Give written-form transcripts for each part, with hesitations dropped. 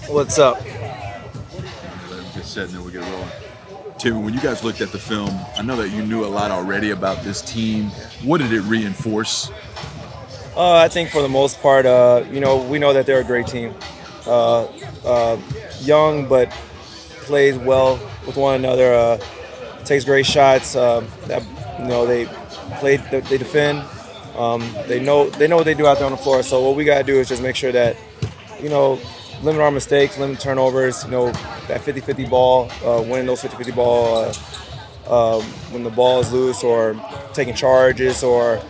What's up? I'm just sitting there, we get rolling. Tim, when you guys looked at the film, I know that you knew a lot already about this team. What did it reinforce? I think for the most part, we know that they're a great team. Uh, Young, but plays well with one another. Takes great shots. They they defend. They know what they do out there on the floor. So what we gotta do is just make sure that, limit our mistakes, limit turnovers. That 50-50 ball, winning those 50-50 ball when the ball is loose, or taking charges, or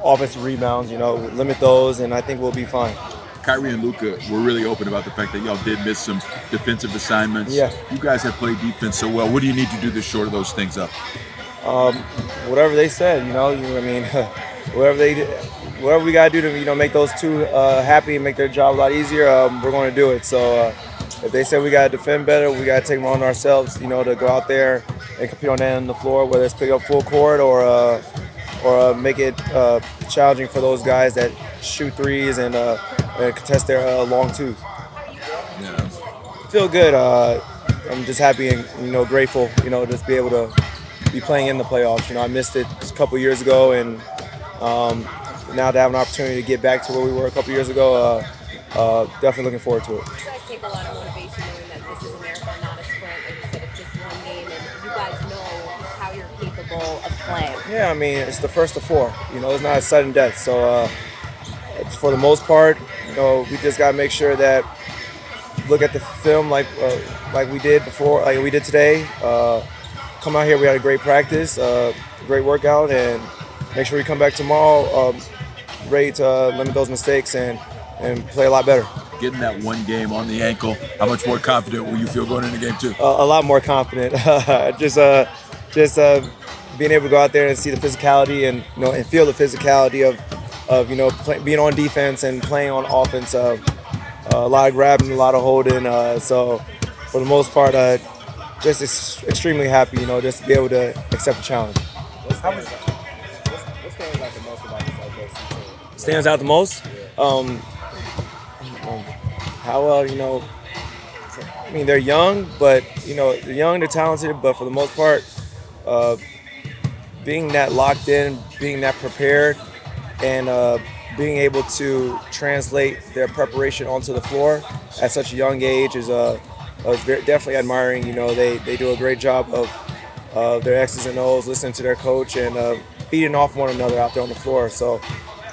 offensive rebounds. Limit those, and I think we'll be fine. Kyrie and Luka were really open about the fact that y'all did miss some defensive assignments. Yeah. You guys have played defense so well. What do you need to do to shore those things up? Whatever they said, whatever we gotta do to make those two happy and make their job a lot easier, we're going to do it. So if they say we gotta defend better, we gotta take them on ourselves, to go out there and compete on that end of the floor, whether it's pick up full court or make it challenging for those guys that shoot threes and contest their long twos. Yeah. Feel good. I'm just happy and grateful, just be able to be playing in the playoffs. I missed it a couple years ago, and now to have an opportunity to get back to where we were a couple years ago, definitely looking forward to it. You guys take a lot of motivation knowing that this is a marathon, not a sprint. Like you said, it's just one game, and you guys know how you're capable of playing. Yeah, it's the first of four. It's not a sudden death. So for the most part, we just got to make sure that look at the film like we did before, like we did today. Come out here, we had a great practice, great workout, and make sure we come back tomorrow ready to limit those mistakes and play a lot better. Getting that one game on the ankle, how much more confident will you feel going into game two? A lot more confident. just being able to go out there and see the physicality and and feel the physicality of being on defense and playing on offense. A lot of grabbing, a lot of holding. So for the most part, just extremely happy, just to be able to accept the challenge. What stands out the most about this OKC team? Stands out the most? How well, they're young, but, they're young, they're talented, but for the most part, being that locked in, being that prepared, and being able to translate their preparation onto the floor at such a young age is definitely admiring. They do a great job of their X's and O's, listening to their coach, and feeding off one another out there on the floor. So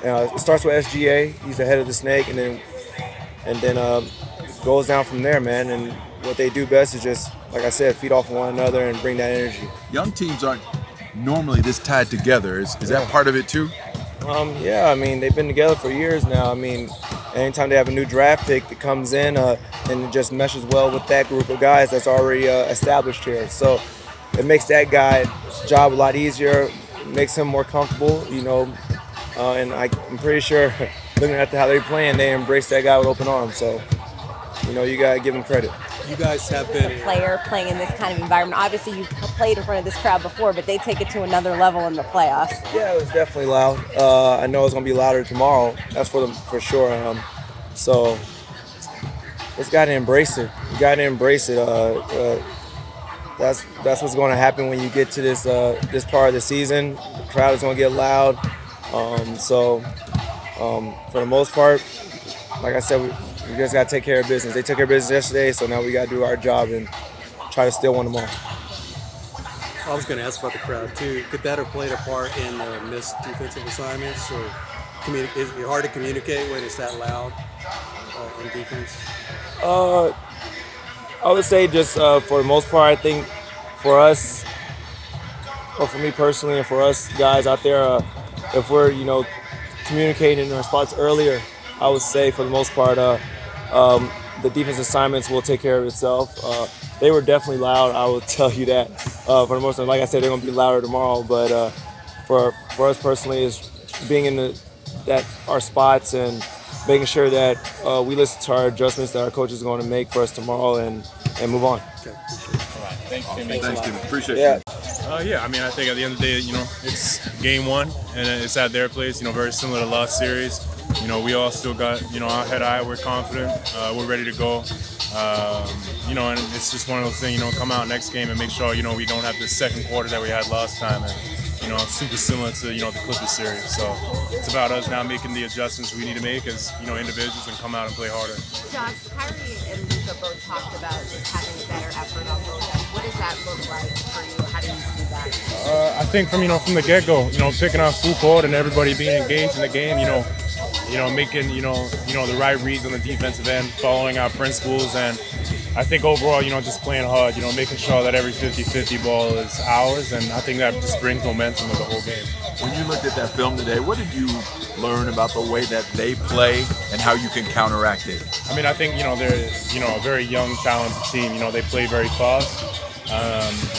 it starts with SGA. He's the head of the snake, and then goes down from there, man. And what they do best is just, like I said, feed off one another and bring that energy. Young teams aren't normally this tied together. Is that part of it too? Yeah, they've been together for years now. Anytime they have a new draft pick that comes in and it just meshes well with that group of guys that's already established here. So it makes that guy's job a lot easier, makes him more comfortable, and I'm pretty sure looking at how they're playing, they embrace that guy with open arms. So, you got to give them credit. You guys have been A player playing in this kind of environment. Obviously, you've played in front of this crowd before, but they take it to another level in the playoffs. Yeah, it was definitely loud. I know it's gonna be louder tomorrow. That's for sure. So just gotta embrace it. You gotta embrace it. That's what's gonna happen when you get to this part of the season. The crowd is gonna get loud. For the most part, like I said, we just gotta take care of business. They took care of business yesterday, so now we gotta do our job and try to steal one tomorrow. I was going to ask about the crowd too. Could that have played a part in missed defensive assignments, or is it hard to communicate when it's that loud on defense? I would say just for the most part, I think for us, or for me personally, and for us guys out there, if we're communicating in our spots earlier, I would say for the most part, the defense assignments will take care of itself. They were definitely loud, I will tell you that. For the most part, like I said, they're going to be louder tomorrow. But for us personally, is being in our spots and making sure that we listen to our adjustments that our coaches are going to make for us tomorrow and move on. Okay. All right. Thanks, Tim. Thanks, Tim. Appreciate it. Yeah. I think at the end of the day, it's game one, and it's at their place. Very similar to last series. we all still got, our head high. We're confident. We're ready to go. And it's just one of those things, come out next game and make sure, we don't have the second quarter that we had last time. And, super similar to, the Clippers series. So it's about us now making the adjustments we need to make as, individuals and come out and play harder. Josh, Kyrie and Luka both talked about just having a better effort on both ends. What does that look like for you? How do you see that? I think from the get-go, picking up full court and everybody being engaged in the game, making, the right reads on the defensive end, following our principles, and I think overall, just playing hard, making sure that every 50-50 ball is ours, and I think that just brings momentum to the whole game. When you looked at that film today, what did you learn about the way that they play and how you can counteract it? I mean, I think, they're, a very young, talented team. They play very fast.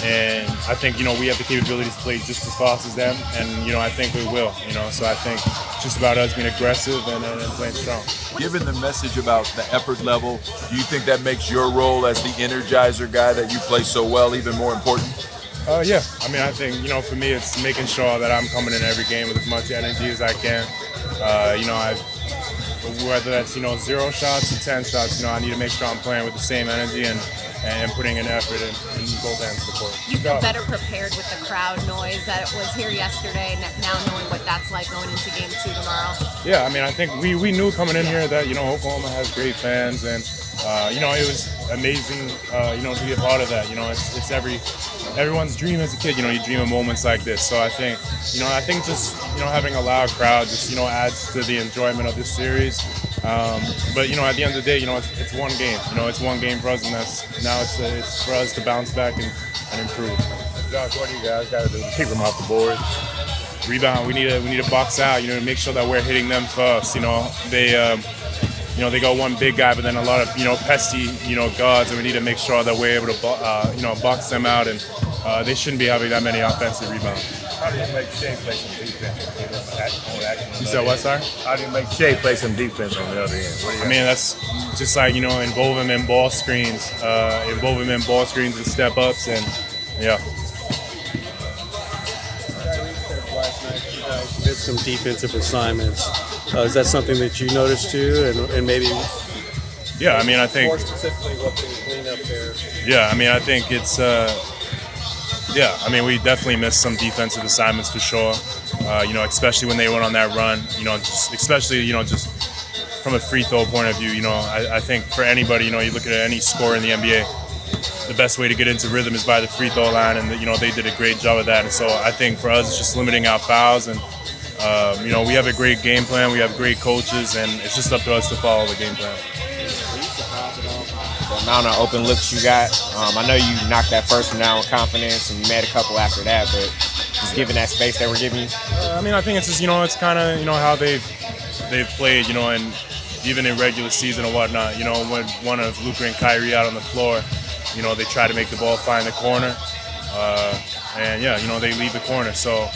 And I think, we have the capabilities to play just as fast as them. And, I think we will, So I think it's just about us being aggressive and playing strong. Given the message about the effort level, do you think that makes your role as the energizer guy that you play so well even more important? Yeah. I mean, I think, for me, it's making sure that I'm coming in every game with as much energy as I can. Whether that's, 0 shots or 10 shots, I need to make sure I'm playing with the same energy and putting an effort in both ends of the court. You feel better prepared with the crowd noise that was here yesterday, now knowing what that's like going into Game 2 tomorrow? Yeah, I mean, I think we knew coming in here that, Oklahoma has great fans, and, it was amazing, to be a part of that. It's everyone's dream as a kid, you dream of moments like this. So I think just, having a loud crowd just, adds to the enjoyment of this series. But at the end of the day, it's one game. It's one game for us, and it's for us to bounce back and improve. Josh, what do you guys got to do to keep them off the board? Rebound. We need to box out. To make sure that we're hitting them first. They got one big guy, but then a lot of pesky guards, and we need to make sure that we're able to box them out, and they shouldn't be having that many offensive rebounds. How do you make Shea play some defense? You said what, sorry? How do you make Shea play some defense on the other end? I mean, that's just like, involve him in ball screens, and step ups, and yeah. Last night you guys did some defensive assignments. Is that something that you noticed too, and maybe? Yeah, I mean, I think. More specifically, what they clean up there. Yeah, I mean, I think it's. Yeah, I mean, we definitely missed some defensive assignments for sure. Especially when they went on that run. Especially just from a free throw point of view. I think for anybody, you look at any scorer in the NBA, the best way to get into rhythm is by the free throw line, and they did a great job of that. And so I think for us, it's just limiting our fouls, and we have a great game plan. We have great coaches, and it's just up to us to follow the game plan. The amount of open looks you got. I know you knocked that first one down with confidence, and you made a couple after that, but just given that space they were giving you. I mean, I think it's just it's kind of how they've played, and even in regular season or whatnot. When one of Luka and Kyrie out on the floor, they try to make the ball find the corner, and they leave the corner. So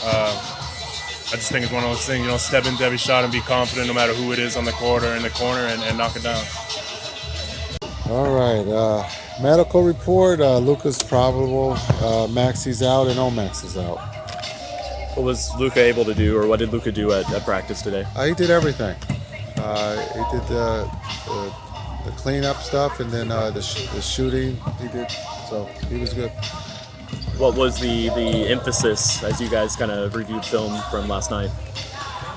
I just think it's one of those things, step into every shot and be confident no matter who it is on the court or in the corner, and knock it down. All right, medical report, Luka's probable, Maxi's out, and Omax is out. What was Luka able to do, or what did Luka do at practice today? He did everything. He did the cleanup stuff, and then the shooting he did, so he was good. What was the emphasis as you guys kind of reviewed film from last night?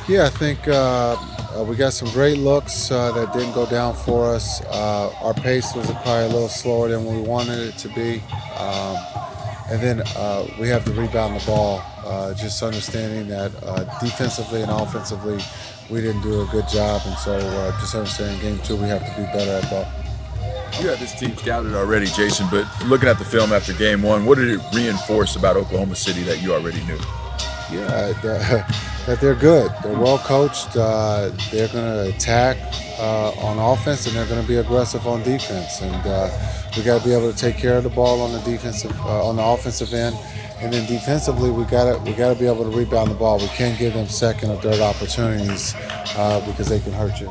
Yeah, I think we got some great looks that didn't go down for us. Our pace was probably a little slower than we wanted it to be. And then we have to rebound the ball, just understanding that defensively and offensively we didn't do a good job. And so just understanding Game 2 we have to be better at that. You have this team scouted already, Jason, but looking at the film after Game 1, what did it reinforce about Oklahoma City that you already knew? Yeah, that they're good. They're well coached. They're going to attack on offense, and they're going to be aggressive on defense. And we got to be able to take care of the ball on the offensive end, and then defensively we got to be able to rebound the ball. We can't give them second or third opportunities because they can hurt you.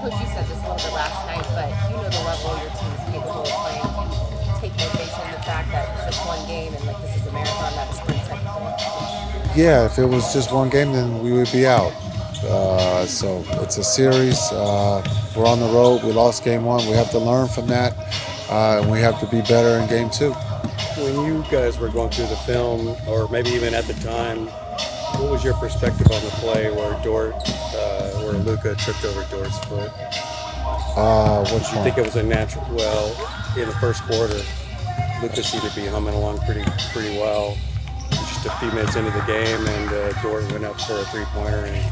Coach, you said this a little bit last night, but you know the level your team is capable of playing. Do you take motivation in the fact that it's just one game and this is a marathon, not a sprint type of thing? Yeah, if it was just one game, then we would be out. So it's a series. We're on the road. We lost game 1. We have to learn from that, and we have to be better in game 2. When you guys were going through the film, or maybe even at the time, what was your perspective on the play where where Luka tripped over Dort's foot? Which I one? think it was a natural. Well, in the first quarter, Luka seemed to be humming along pretty well. Just a few minutes into the game, and Dort went up for a three-pointer, and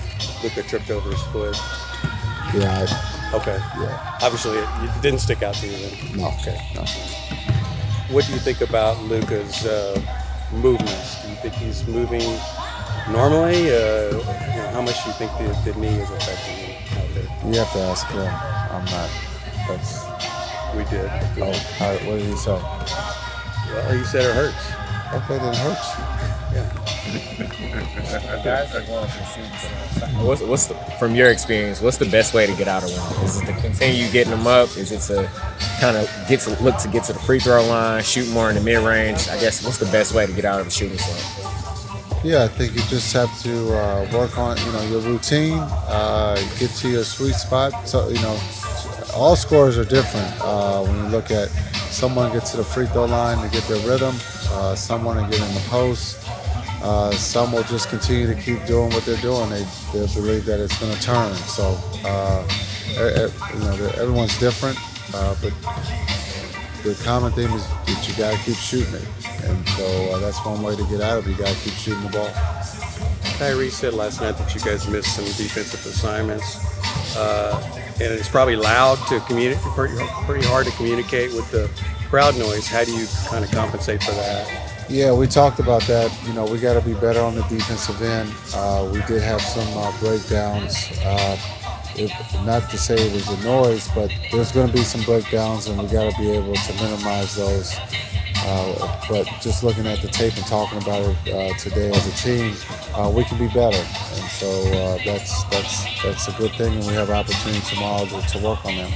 Luka tripped over his foot. Yeah. Okay. Yeah. Obviously, it didn't stick out to you then. No. Okay. No. What do you think about Luka's movements? Do you think he's moving normally? How much do you think the knee is affecting him out there? You have to ask him. I'm not. That's. We did. What did he say? Well, he said it hurts. Okay, then it hurts. From your experience, what's the best way to get out of one? Is it to continue getting them up? Is it to kind of look to get to the free throw line, shoot more in the mid range? I guess what's the best way to get out of a shooting slump? Yeah, I think you just have to work on your routine, get to your sweet spot. So all scores are different. When you look at someone get to the free throw line to get their rhythm, someone to get in the post. Some will just continue to keep doing what they're doing. They believe that it's going to turn. So everyone's different, but the common theme is that you got to keep shooting it, and so that's one way to get out of it. You got to keep shooting the ball. Kyrie said last night that you guys missed some defensive assignments, and it's probably loud to communicate, pretty hard to communicate with the crowd noise. How do you kind of compensate for that? Yeah, we talked about that. We got to be better on the defensive end. We did have some breakdowns. Not to say it was a noise, but there's going to be some breakdowns, and we got to be able to minimize those. But just looking at the tape and talking about it today as a team, we can be better, and so that's a good thing. And we have an opportunity tomorrow to work on them.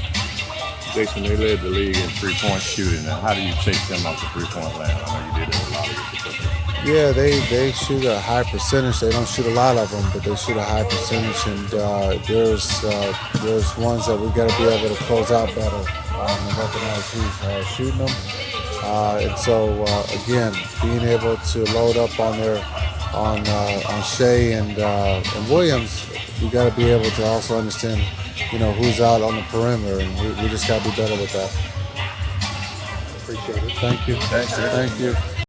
Jason, they led the league in three-point shooting. Now, how do you chase them off the three-point line? I know you did it a lot of Yeah, they shoot a high percentage. They don't shoot a lot of them, but they shoot a high percentage. And there's ones that we got to be able to close out better and recognize who's shooting them. And so again, being able to load up on Shea and Williams, you got to be able to also understand, who's out on the perimeter, and we just got to be better with that. Appreciate it. Thank you. Thanks. Thank you.